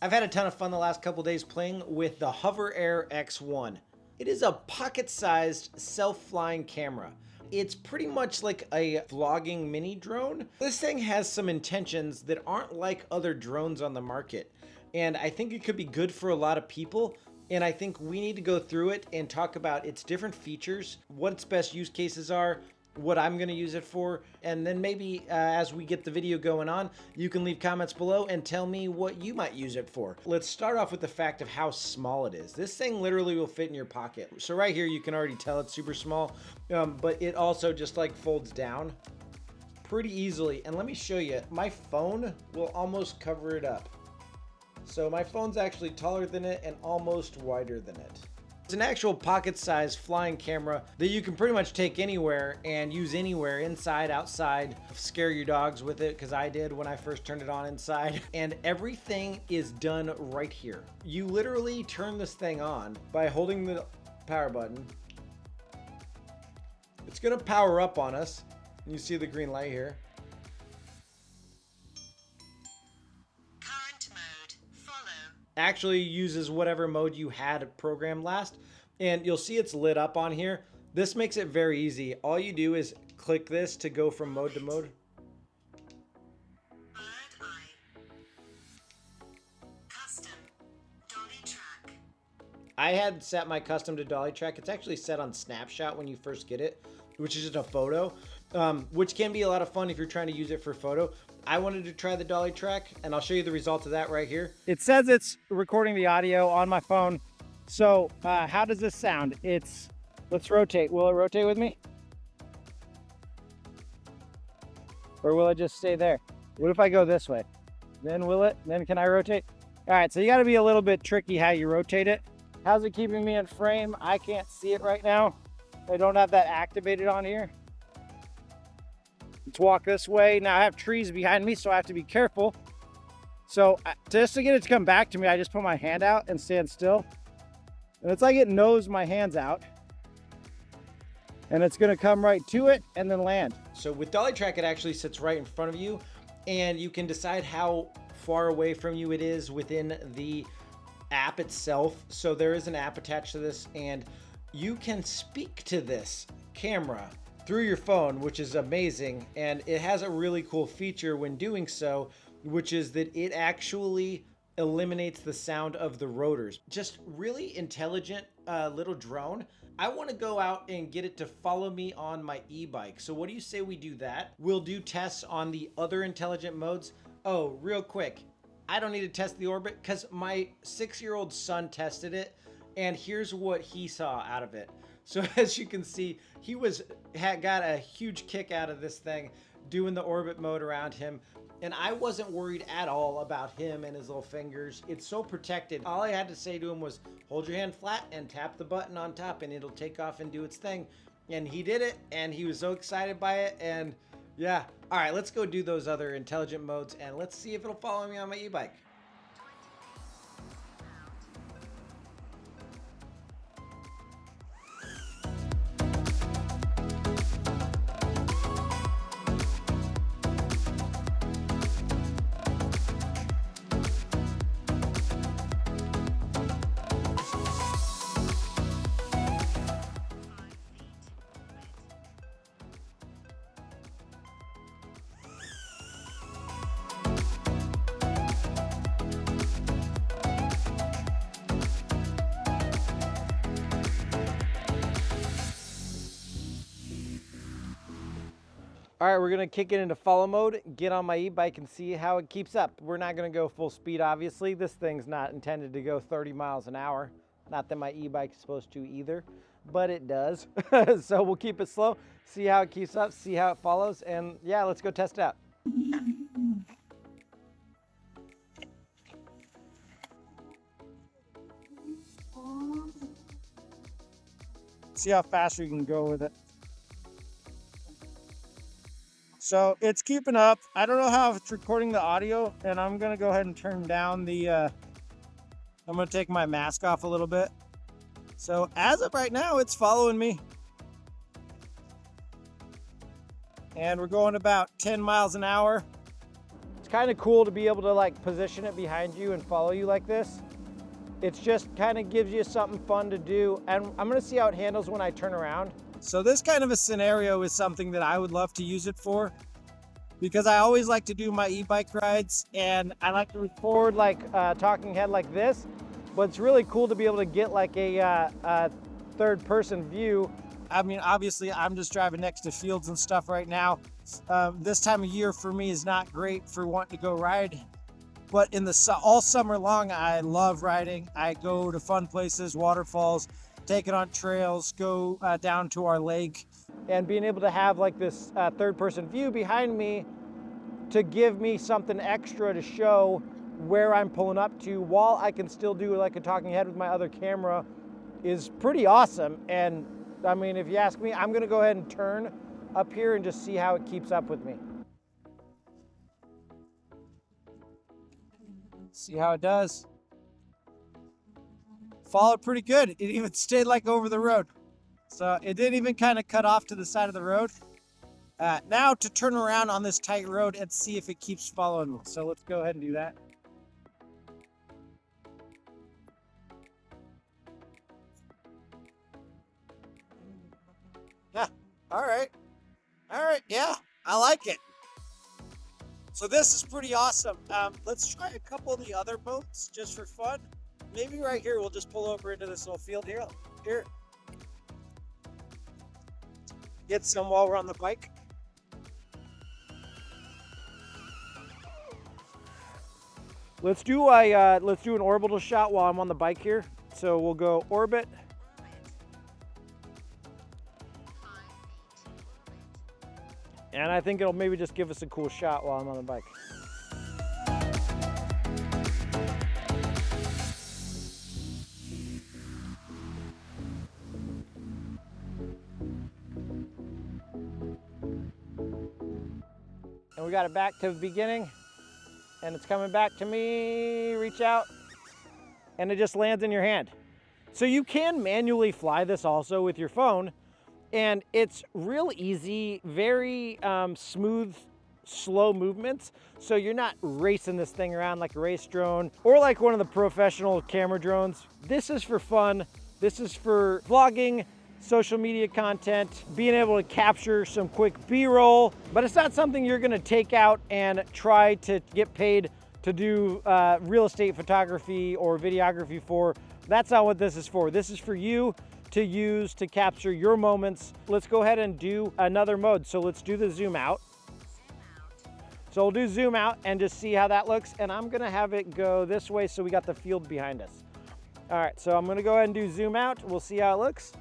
I've had a ton of fun the last couple days playing with the HOVERAir X1. It is a pocket-sized self-flying camera. It's pretty much like a vlogging mini drone. This thing has some intentions that aren't like other drones on the market, and I think it could be good for a lot of people. And I think we need to go through it and talk about its different features, what its best use cases are, what I'm going to use it for, and then maybe as we get the video going on, you can leave comments below and tell me what you might use it for. Let's start off with the fact of how small it is. This thing literally will fit in your pocket. So right here, you can already tell it's super small, but it also just like folds down pretty easily. And let me show you, my phone will almost cover it up. So my phone's actually taller than it and almost wider than it. It's an actual pocket-sized flying camera that you can pretty much take anywhere and use anywhere, inside, outside. Scare your dogs with it, because I did when I first turned it on inside. And everything is done right here. You literally turn this thing on by holding the power button. It's gonna power up on us. You see the green light here. Actually uses whatever mode you had programmed last, and you'll see it's lit up on here. This makes it very easy. All you do is click this to go from mode to mode. Custom dolly track. I had set my custom to dolly track. It's actually set on snapshot when you first get it, which is just a photo, which can be a lot of fun if you're trying to use it for photo. I wanted to try the dolly track, and I'll show you the results of that right here. It says it's recording the audio on my phone. So how does this sound? Let's rotate. Will it rotate with me? Or will it just stay there? What if I go this way? Then will it? Then can I rotate? All right, so you gotta be a little bit tricky how you rotate it. How's it keeping me in frame? I can't see it right now. I don't have that activated on here. Let's walk this way. Now I have trees behind me, so I have to be careful. So just to get it to come back to me, I just put my hand out and stand still. And it's like it knows my hand's out. And it's gonna come right to it and then land. So with dolly track, it actually sits right in front of you, and you can decide how far away from you it is within the app itself. So there is an app attached to this, and you can speak to this camera through your phone, which is amazing. And it has a really cool feature when doing so, which is that it actually eliminates the sound of the rotors. Just really intelligent little drone. I want to go out and get it to follow me on my e-bike. So what do you say we do that? We'll do tests on the other intelligent modes. Oh, real quick, I don't need to test the orbit because my 6-year-old son tested it, and here's what he saw out of it. So as you can see, he got a huge kick out of this thing, doing the orbit mode around him. And I wasn't worried at all about him and his little fingers. It's so protected. All I had to say to him was, hold your hand flat and tap the button on top and it'll take off and do its thing. And he did it, and he was so excited by it. And yeah, all right, let's go do those other intelligent modes and let's see if it'll follow me on my e-bike. All right, we're gonna kick it into follow mode, get on my e-bike and see how it keeps up. We're not gonna go full speed, obviously. This thing's not intended to go 30 miles an hour. Not that my e-bike is supposed to either, but it does. So we'll keep it slow, see how it keeps up, see how it follows, and yeah, let's go test it out. See how fast we can go with it. So it's keeping up. I don't know how it's recording the audio, and I'm gonna go ahead and turn down the, I'm gonna take my mask off a little bit. So as of right now, it's following me. And we're going about 10 miles an hour. It's kind of cool to be able to like position it behind you and follow you like this. It's just kind of gives you something fun to do. And I'm gonna see how it handles when I turn around. So this kind of a scenario is something that I would love to use it for, because I always like to do my e-bike rides and I like to record like a talking head like this, but it's really cool to be able to get like a third person view. I mean, obviously I'm just driving next to fields and stuff right now. This time of year for me is not great for wanting to go ride, but in the all summer long, I love riding. I go to fun places, waterfalls, take it on trails, go down to our lake, and being able to have like this third person view behind me to give me something extra to show where I'm pulling up to while I can still do like a talking head with my other camera is pretty awesome. And I mean, if you ask me, I'm gonna go ahead and turn up here and just see how it keeps up with me. See how it does. Followed pretty good. It even stayed like over the road. So it didn't even kind of cut off to the side of the road. Now to turn around on this tight road and see if it keeps following me. So let's go ahead and do that. Yeah, all right. All right, yeah, I like it. So this is pretty awesome. Let's try a couple of the other boats just for fun. Maybe right here, we'll just pull over into this little field here. Here. Get some while we're on the bike. Let's do an orbital shot while I'm on the bike here. So we'll go orbit. And I think it'll maybe just give us a cool shot while I'm on the bike. And we got it back to the beginning, and it's coming back to me. Reach out, and it just lands in your hand. So you can manually fly this also with your phone, and it's real easy, very smooth, slow movements. So you're not racing this thing around like a race drone or like one of the professional camera drones. This is for fun. This is for vlogging, social media content, being able to capture some quick B-roll, but it's not something you're gonna take out and try to get paid to do real estate photography or videography for. That's not what this is for. This is for you to use to capture your moments. Let's go ahead and do another mode. So let's do the zoom out. So we'll do zoom out and just see how that looks. And I'm gonna have it go this way so we got the field behind us. All right, so I'm gonna go ahead and do zoom out. We'll see how it looks.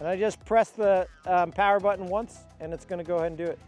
And I just press the power button once and it's gonna go ahead and do it.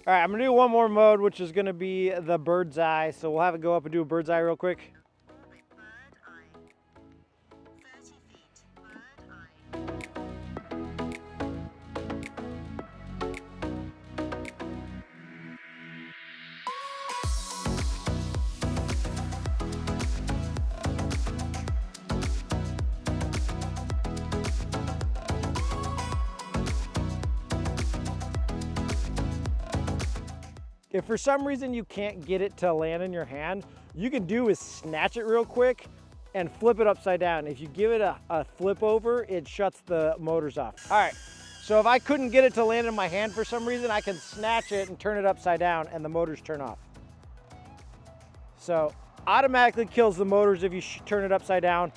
All right, I'm gonna do one more mode, which is gonna be the bird's eye. So we'll have it go up and do a bird's eye real quick. If for some reason you can't get it to land in your hand, you can do is snatch it real quick and flip it upside down. If you give it a flip over, it shuts the motors off. All right, so if I couldn't get it to land in my hand for some reason, I can snatch it and turn it upside down and the motors turn off. So automatically kills the motors if you turn it upside down.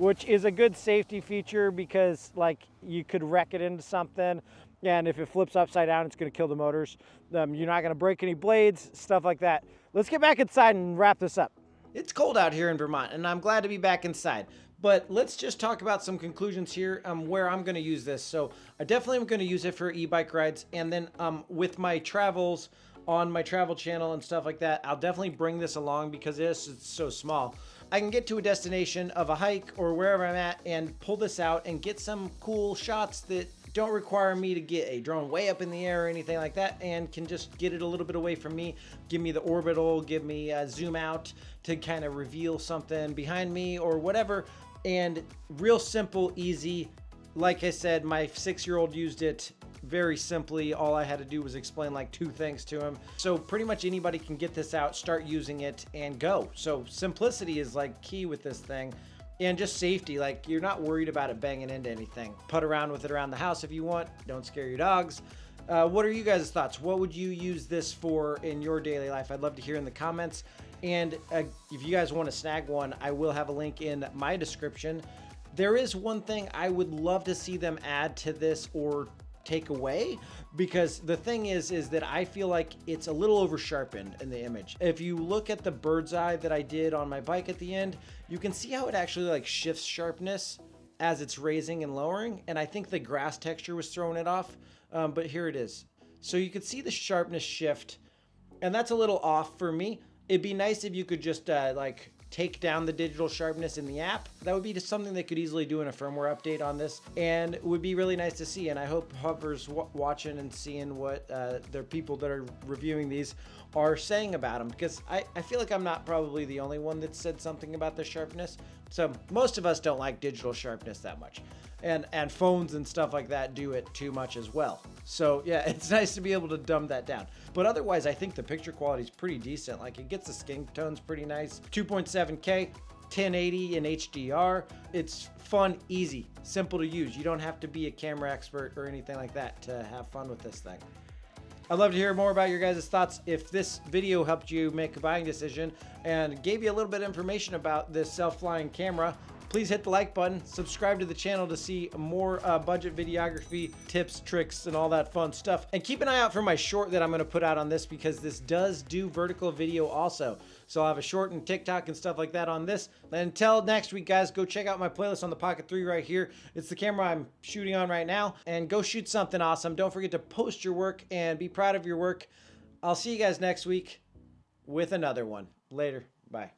which is a good safety feature because like you could wreck it into something. And if it flips upside down, it's going to kill the motors. You're not going to break any blades, stuff like that. Let's get back inside and wrap this up. It's cold out here in Vermont, and I'm glad to be back inside. But let's just talk about some conclusions here where I'm going to use this. So I definitely am going to use it for e-bike rides. And then with my travels on my travel channel and stuff like that, I'll definitely bring this along because it's so small. I can get to a destination of a hike or wherever I'm at and pull this out and get some cool shots that don't require me to get a drone way up in the air or anything like that, and can just get it a little bit away from me, give me the orbital, give me a zoom out to kind of reveal something behind me or whatever. And real simple, easy. Like I said, my 6-year-old used it very simply. All I had to do was explain like 2 things to him. So pretty much anybody can get this out, start using it, and go. So simplicity is like key with this thing. And just safety, like you're not worried about it banging into anything. Putt around with it around the house if you want. Don't scare your dogs. What are you guys' thoughts? What would you use this for in your daily life? I'd love to hear in the comments. And if you guys want to snag one, I will have a link in my description. There is one thing I would love to see them add to this or take away, because the thing is that I feel like it's a little over sharpened in the image. If you look at the bird's eye that I did on my bike at the end, you can see how it actually like shifts sharpness as it's raising and lowering. And I think the grass texture was throwing it off, but here it is. So you could see the sharpness shift, and that's a little off for me. It'd be nice if you could just like take down the digital sharpness in the app. That would be just something they could easily do in a firmware update on this, and it would be really nice to see. And I hope Hover's watching and seeing what their people that are reviewing these are saying about them, because I feel like I'm not probably the only one that said something about the sharpness. So most of us don't like digital sharpness that much, and phones and stuff like that do it too much as well. So yeah, it's nice to be able to dumb that down. But otherwise, I think the picture quality is pretty decent. Like it gets the skin tones pretty nice. 2.7K, 1080 in HDR. It's fun, easy, simple to use. You don't have to be a camera expert or anything like that to have fun with this thing. I'd love to hear more about your guys' thoughts. If this video helped you make a buying decision and gave you a little bit of information about this self-flying camera, please hit the like button, subscribe to the channel to see more budget videography tips, tricks, and all that fun stuff. And keep an eye out for my short that I'm going to put out on this, because this does do vertical video also. So I'll have a short and TikTok and stuff like that on this. And until next week, guys, go check out my playlist on the Pocket 3 right here. It's the camera I'm shooting on right now. And go shoot something awesome. Don't forget to post your work and be proud of your work. I'll see you guys next week with another one. Later. Bye.